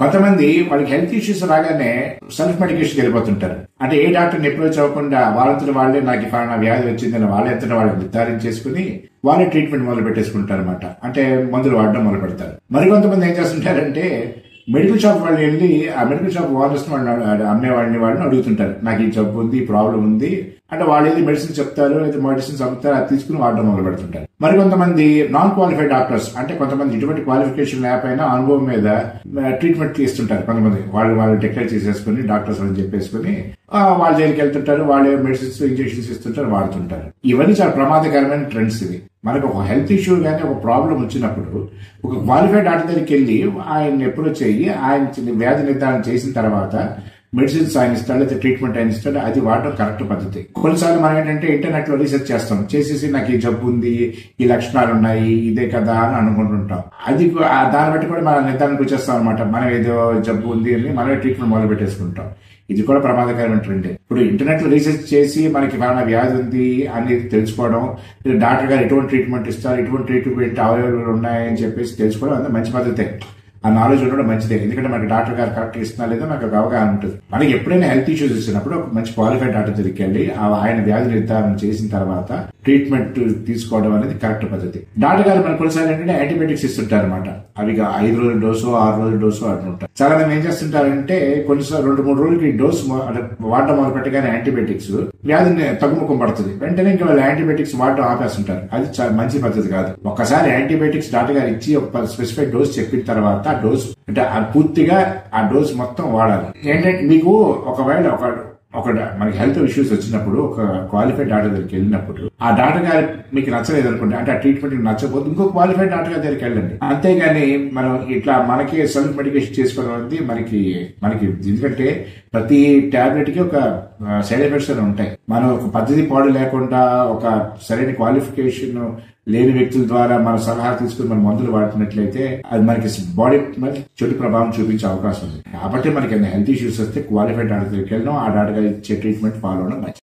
కొంతమంది వాళ్ళకి health issues రాగానే సెల్ఫ్ మెడికేషన్ వెళ్ళిపోతుంటారు. అంటే ఏ డాక్టర్ని అప్రోచ్ అవ్వకుండా వాళ్ళంతటి వాళ్ళే నాకు ఫలానా వ్యాధి వచ్చిందని వాళ్ళంతటి వాళ్ళు నిర్ధారించేసుకుని వాళ్ళే ట్రీట్మెంట్ మొదలు పెట్టేసుకుంటారు అనమాట. అంటే మందులు వాడడం మొదలు పెడతారు. మరికొంతమంది ఏం చేస్తుంటారంటే మెడికల్ షాప్ వాళ్ళు వెళ్ళి ఆ మెడికల్ షాప్ ఓనర్స్ అమ్మేవాడిని వాళ్ళని అడుగుతుంటారు, నాకు ఈ జబ్బు ఉంది, ఈ ప్రాబ్లం ఉంది అంటే వాళ్ళు ఏది మెడిసిన్ చెప్తారు, లేదా మెడిసిన్స్ అమ్ముతారు, అది తీసుకుని వాడడం మొదలు పెడుతుంటారు. మరికొంతమంది నాన్ క్వాలిఫైడ్ డాక్టర్స్, అంటే కొంతమంది ఎటువంటి క్వాలిఫికేషన్ లేకపోయినా అనుభవం మీద ట్రీట్మెంట్ తీస్తుంటారు. కొంతమంది వాళ్ళు డిక్లేర్ చేసేసుకుని డాక్టర్స్ అని చెప్పేసుకుని వాళ్ళ దగ్గరికి వెళ్తుంటారు, వాళ్ళే మెడిసిన్స్ ఇంజెక్షన్స్ ఇస్తుంటారు, వాడుతుంటారు. ఇవన్నీ చాలా ప్రమాదకరమైన ట్రెండ్స్ ఇవి. మనకు ఒక హెల్త్ ఇష్యూ కానీ ఒక ప్రాబ్లం వచ్చినప్పుడు ఒక క్వాలిఫైడ్ డాక్టర్ దగ్గరికి వెళ్ళి ఆయన అప్రోచ్ అయ్యి ఆయన వ్యాధి నిర్ధారణ చేసిన తర్వాత మెడిసిన్స్ ఆయన ఇస్తాడు, లేదా ట్రీట్మెంట్ ఆయన ఇస్తాడు, అది వాడడం కరెక్ట్ పద్ధతి. కొన్నిసార్లు మనం ఏంటంటే ఇంటర్నెట్ లో రీసెర్చ్ చేస్తాం, చేసేసి నాకు ఈ జబ్బు ఉంది, ఈ లక్షణాలు ఉన్నాయి, ఇదే కదా అని అనుకుంటుంటాం. అది దాన్ని బట్టి కూడా మనం నిర్ధారణకు వచ్చేస్తాం అనమాట. మనం ఏదో జబ్బు ఉంది అని మనమే ట్రీట్మెంట్ మొదలు పెట్టేసుకుంటాం. ఇది కూడా ప్రమాదకరమైన ట్రెండ్. ఇప్పుడు ఇంటర్నెట్ లో రీసెర్చ్ చేసి మనకి ఫలానా వ్యాధి ఉంది అనేది తెలుసుకోవడం, డాక్టర్ గారు ఎటువంటి ట్రీట్మెంట్ ఇస్తారు, ఎటువంటి ట్రీట్మెంట్ అవైలబుల్ ఉన్నాయని చెప్పేసి తెలుసుకోవడం అంతా మంచి పద్ధతే. ఆ నాలెడ్జ్ ఉండడం మంచిదే. ఎందుకంటే మనకి డాక్టర్ గారు కరెక్ట్ ఇస్తున్నా లేదా మనకు ఒక అవగాహన ఉంటుంది. మనకి ఎప్పుడైనా హెల్త్ ఇష్యూస్ ఇచ్చినప్పుడు ఒక మంచి క్వాలిఫైడ్ డాక్టర్ దగ్గరికి వెళ్ళి ఆయన వ్యాధి నిర్ధారణ చేసిన తర్వాత ట్రీట్మెంట్ తీసుకోవడం అనేది కరెక్ట్ పద్ధతి. డాక్టర్ గారు మనకు కొన్నిసార్లు ఏంటంటే యాంటీబయాటిక్స్ ఇస్తుంటారు అనమాట. అవి 5 రోజుల డోసు, 6 రోజుల డోసు అంటుంటారు. చాలా మంది ఏం చేస్తుంటారంటే కొన్నిసార్లు 2-3 రోజులకి డోసు వాడడం మొదలు పెట్టగానే యాంటీబయాటిక్స్ వ్యాధిని తగ్గుముఖం పడుతుంది. వెంటనే ఇంకా వాళ్ళు యాంటీబయాటిక్స్ వాడడం ఆపేస్తుంటారు. అది చాలా మంచి పద్ధతి కాదు. ఒక్కసారి యాంటీబయాటిక్స్ డాక్టర్ గారు ఇచ్చి ఒక స్పెసిఫిక్ డోస్ చెప్పిన తర్వాత ఆ డోస్ అంటే పూర్తిగా ఆ డోస్ మొత్తం వాడాలి. ఏంటంటే మీకు ఒకవేళ ఒక మనకి హెల్త్ ఇష్యూస్ వచ్చినప్పుడు ఒక క్వాలిఫైడ్ డాక్టర్ దగ్గరికి వెళ్ళినప్పుడు ఆ డాక్టర్ గారు మీకు నచ్చలేదు అనుకుంటే, అంటే ఆ ట్రీట్మెంట్ నచ్చకపోతే ఇంకో క్వాలిఫైడ్ డాక్టర్ గారి దగ్గరికి వెళ్ళండి. అంతేగాని మనం ఇట్లా మనకి సెల్ఫ్ మెడికేషన్ చేసుకోవడం అనేది మనకి ఎందుకంటే ప్రతి టాబ్లెట్ కి ఒక సైడ్ ఎఫెక్ట్స్ అని ఉంటాయి. మనం ఒక పద్ధతి పాడు లేకుండా ఒక సరైన క్వాలిఫికేషన్ లేని వ్యక్తుల ద్వారా మన సలహా తీసుకుని మన మందులు వాడుతున్నట్లయితే అది మనకి బాడీ మీద చెడు ప్రభావం చూపించే అవకాశం ఉంది. కాబట్టి మనకి హెల్త్ ఇష్యూస్ వస్తే క్వాలిఫైడ్ డాక్టర్ దగ్గరికి వెళ్ళడం, ఆ డాక్టర్ గారు ఇచ్చే ట్రీట్మెంట్ ఫాలో అవడం మంచిది.